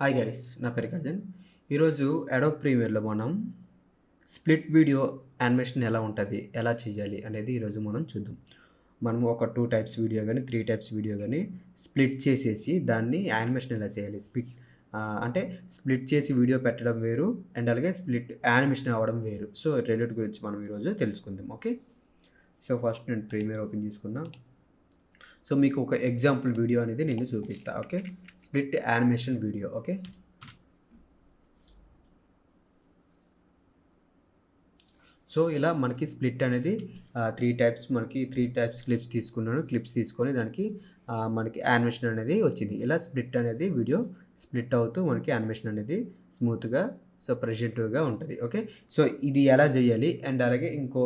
Hi guys, నా పేరు cousin. ఈరోజు అడోబ్ ప్రీమియర్లో మనం స్ప్లిట్ వీడియో యానిమేషన్ ఎలా ఉంటుంది, ఎలా చేయాలి అనేది ఈరోజు మనం చూద్దాం. మనం ఒక 2 టైప్స్ వీడియో కానీ 3 టైప్స్ వీడియో కానీ స్ప్లిట్ చేసేసి దాన్ని యానిమేషన్ ఎలా చేయాలి. అంటే స్ప్లిట్ చేసి వీడియో పెట్టడం వేరు అండ్ అలాగే స్ప్లిట్ యానిమేషన్ అవ్వడం వేరు. సో రెండిటి గురించి మనం ఈరోజు తెలుసుకుందాం. ఓకే, సో ఫస్ట్ నేను ప్రీమియర్ ఓపెన్ చేసుకున్నా. సో మీకు ఒక ఎగ్జాంపుల్ వీడియో అనేది నేను చూపిస్తా. Okay, split animation video. Okay, so ఇలా మనకి స్ప్లిట్ అనేది 3 టైప్స్, మనకి 3 టైప్స్ క్లిప్స్ తీసుకున్నాను. క్లిప్స్ తీసుకొని దానికి మనకి యానిమేషన్ అనేది వచ్చింది. ఇలా స్ప్లిట్ అనేది వీడియో స్ప్లిట్ అవుతూ మనకి యానిమేషన్ అనేది స్మూత్గా, సో ప్రెజెంటివ్గా ఉంటుంది. ఓకే, సో ఇది ఎలా చేయాలి అండ్ అలాగే ఇంకో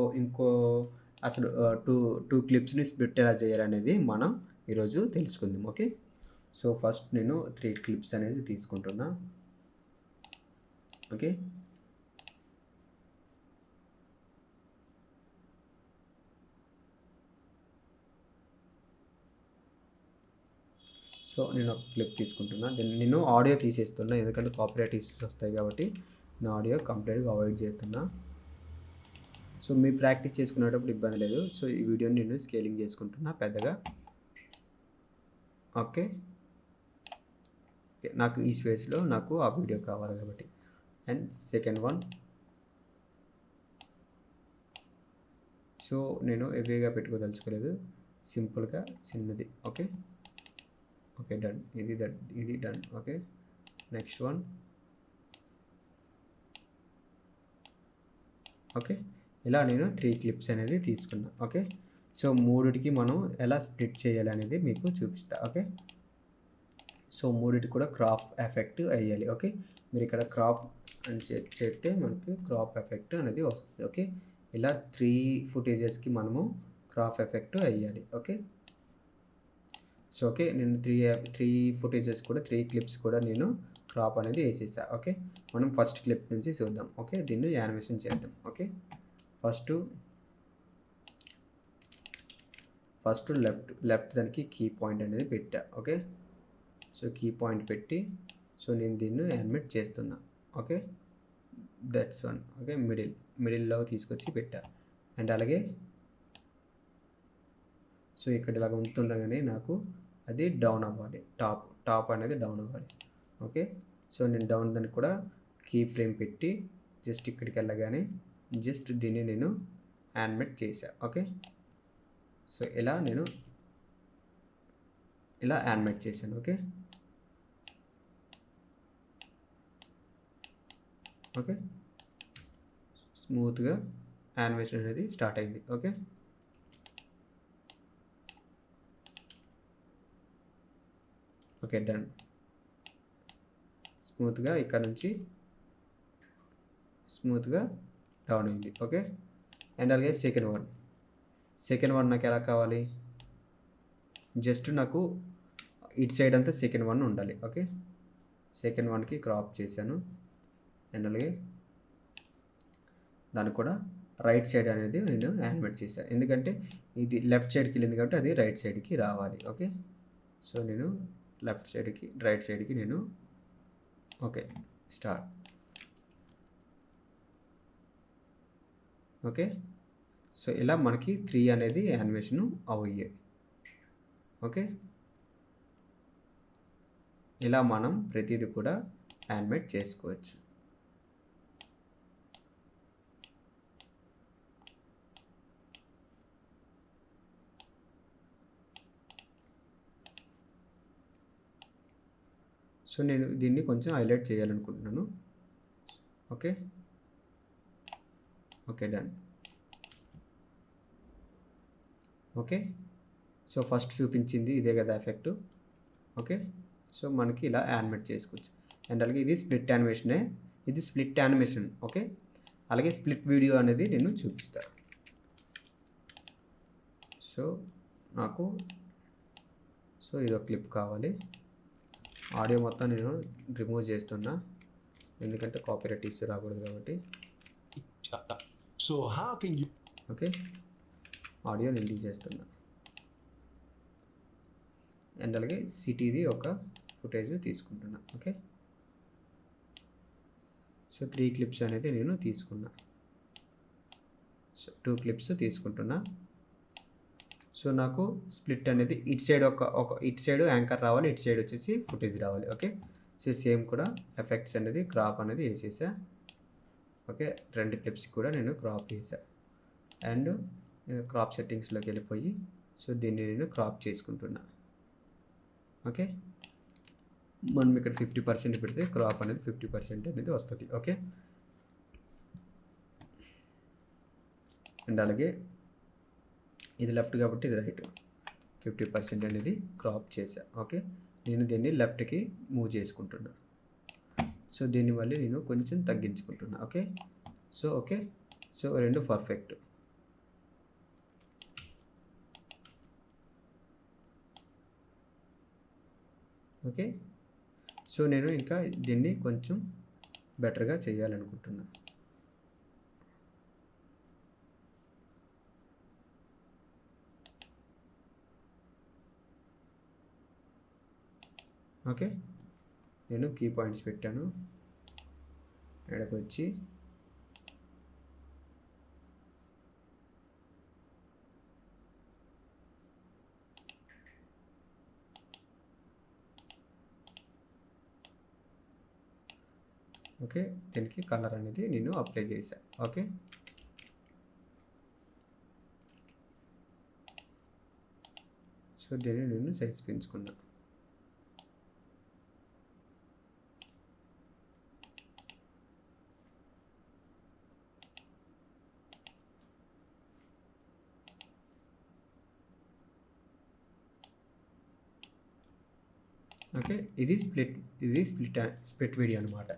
అసలు టూ క్లిప్స్ని స్ప్లిట్ ఎలా చేయాలి అనేది మనం ఈరోజు తెలుసుకుందాం. ఓకే, సో ఫస్ట్ నేను 3 క్లిప్స్ అనేది తీసుకుంటున్నా. ఓకే, సో నేను ఒక క్లిప్ తీసుకుంటున్నా. నేను ఆడియో తీసేస్తున్నా, ఎందుకంటే కాపీరైట్ ఇష్యూస్ వస్తాయి కాబట్టి నేను ఆడియో కంప్లీట్గా అవాయిడ్ చేస్తున్నా. సో మీరు ప్రాక్టీస్ చేసుకునేటప్పుడు ఇబ్బంది లేదు. సో ఈ వీడియోని నేను స్కేలింగ్ చేసుకుంటున్నా పెద్దగా. ఓకే, నాకు ఈ స్పేస్లో నాకు ఆ వీడియో కావాలి కాబట్టి. అండ్ సెకండ్ వన్, సో నేను హెవీగా పెట్టుకోదలుచుకోలేదు, సింపుల్గా చిన్నది. Okay okay, done. ఇది done. Okay, next one. Okay, ఇలా నేను 3 క్లిప్స్ అనేది తీసుకున్నా. ఓకే, సో మూడిటికి మనం ఎలా స్ప్లిట్ చేయాలి అనేది మీకు చూపిస్తా. ఓకే, సో మూడిటి కూడా క్రాప్ ఎఫెక్ట్ వేయాలి. ఓకే, మీరు ఇక్కడ క్రాప్ అని చేస్తే మనకి క్రాప్ ఎఫెక్ట్ అనేది వస్తుంది. ఓకే, ఇలా 3 ఫుటేజెస్కి మనము క్రాప్ ఎఫెక్ట్ వేయాలి. ఓకే, సో ఓకే, నేను త్రీ ఫుటేజెస్ కూడా 3 క్లిప్స్ కూడా నేను క్రాప్ అనేది వేసేసా. ఓకే, మనం ఫస్ట్ క్లిప్ నుంచి చూద్దాం. ఓకే, దీన్ని యానిమేషన్ చేద్దాం. ఓకే, ఫస్ట్ లెఫ్ట్ దానికి కీ పాయింట్ అనేది పెట్టా. ఓకే, సో కీ పాయింట్ పెట్టి సో నేను దీన్ని యానిమేట్ చేస్తున్నా. Okay, that's one. ఓకే, మిడిల్లో తీసుకొచ్చి పెట్టా. అండ్ అలాగే సో ఇక్కడ ఇలాగ ఉంటుండగానే నాకు అది డౌన్ అవ్వాలి, టాప్ అనేది డౌన్ అవ్వాలి. ఓకే, సో నేను డౌన్ దానికి కూడా కీ ఫ్రేమ్ పెట్టి జస్ట్ ఇక్కడికి వెళ్ళగానే జస్ట్ దీన్ని నేను యానిమేట్ చేశా. ఓకే, సో నేను ఇలా యానిమేట్ చేశాను. ఓకే ఓకే, స్మూత్గా యానిమేషన్ అనేది స్టార్ట్ అయింది. Okay, okay, done. స్మూత్గా ఇక్కడ నుంచి స్మూత్గా డౌన్ అయింది. ఓకే, అండ్ అలాగే సెకండ్ వన్ నాకు ఎలా కావాలి, జస్ట్ నాకు ఇటు సైడ్ అంతా సెకండ్ వన్ ఉండాలి. ఓకే, సెకండ్ వన్కి క్రాప్ చేశాను. అండ్ అలాగే దానికి కూడా రైట్ సైడ్ అనేది నేను యానిమేట్ చేశాను, ఎందుకంటే ఇది లెఫ్ట్ సైడ్కి వెళ్ళింది కాబట్టి అది రైట్ సైడ్కి రావాలి. ఓకే, సో నేను రైట్ సైడ్కి నేను ఓకే స్టార్ట్. ఓకే, సో ఇలా మనకి 3 అనేది యానిమేషన్ అయ్యాయి. ఓకే, ఇలా మనం ప్రతిదీ కూడా యానిమేట్ చేసుకోవచ్చు. సో నేను దీన్ని కొంచెం హైలైట్ చేయాలనుకుంటున్నాను. Okay okay, done. Okay, so first చూపించింది ఇదే కదా ఎఫెక్ట్. ఓకే, సో మనకి ఇలా యానిమేట్ చేసుకోవచ్చు. అండ్ అలాగే ఇది స్ప్లిట్ యానిమేషన్. ఓకే, అలాగే స్ప్లిట్ వీడియో అనేది నేను చూపిస్తాను. సో నాకు ఇదో క్లిప్ కావాలి. ఆడియో మొత్తం నేను రిమూవ్ చేస్తున్నా, ఎందుకంటే కాపీరైట్ ఇష్యూ రాకూడదు కాబట్టి. ఓకే, ఆడియో నేను తీసేస్తున్నా. అండ్ అలాగే సిటీది ఒక ఫుటేజ్ తీసుకుంటున్నా. ఓకే, సో 3 క్లిప్స్ అనేది నేను తీసుకున్నా. సో 2 క్లిప్స్ తీసుకుంటున్నా. సో నాకు స్ప్లిట్ అనేది ఇటు సైడ్ ఇటు సైడ్ యాంకర్ రావాలి, ఇటు సైడ్ వచ్చేసి ఫుటేజ్ రావాలి. ఓకే, సో సేమ్ కూడా ఎఫెక్ట్స్ అనేది క్రాప్ అనేది వేసేసా. ఓకే, 2 క్లిప్స్ కూడా నేను క్రాప్ చేసా. అండ్ క్రాప్ సెట్టింగ్స్లోకి వెళ్ళిపోయి సో దీన్ని నేను క్రాప్ చేసుకుంటున్నా. ఓకే, మనం ఇక్కడ 50% పెడితే క్రాప్ అనేది 50% అనేది వస్తుంది. ఓకే, అండ్ అలాగే ఇది లెఫ్ట్ కాబట్టి ఇది రైట్, 50% అనేది క్రాప్ చేసా. ఓకే, నేను దీన్ని లెఫ్ట్కి మూవ్ చేసుకుంటున్నా. సో దీన్ని మళ్ళీ నేను కొంచెం తగ్గించుకుంటున్నా. ఓకే, సో రెండు పర్ఫెక్ట్. ఓకే, సో నేను ఇంకా దీన్ని కొంచెం బెటర్గా చేయాలనుకుంటున్నా. ఓకే, నేను కీ పాయింట్స్ పెట్టాను. ఎడకు వచ్చి ఓకే, దీనికి కలర్ అనేది నేను అప్లై చేశాను. ఓకే, సో దీన్ని నేను సైజ్ పెంచుకున్నా. ఓకే, ఇది స్ప్లిట్ వీడియో అనమాట.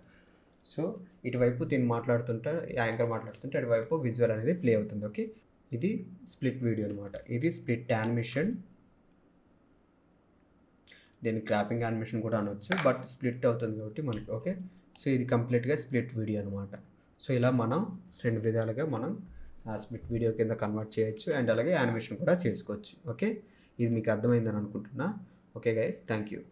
సో ఇటువైపు దీన్ని మాట్లాడుతుంటే యాంకర్ మాట్లాడుతుంటే అటువైపు విజువల్ అనేది ప్లే అవుతుంది. ఓకే, ఇది స్ప్లిట్ వీడియో అనమాట. ఇది స్ప్లిట్ యానిమేషన్, దీన్ని క్రాపింగ్ యానిమేషన్ కూడా అనవచ్చు, బట్ స్ప్లిట్ అవుతుంది కాబట్టి మనకి. ఓకే, సో ఇది కంప్లీట్గా స్ప్లిట్ వీడియో అనమాట. సో ఇలా మనం 2 విధాలుగా మనం ఆ స్ప్లిట్ వీడియో కింద కన్వర్ట్ చేయొచ్చు అండ్ అలాగే యానిమేషన్ కూడా చేసుకోవచ్చు. ఓకే, ఇది మీకు అర్థమైందని అనుకుంటున్నా. Okay guys, thank you.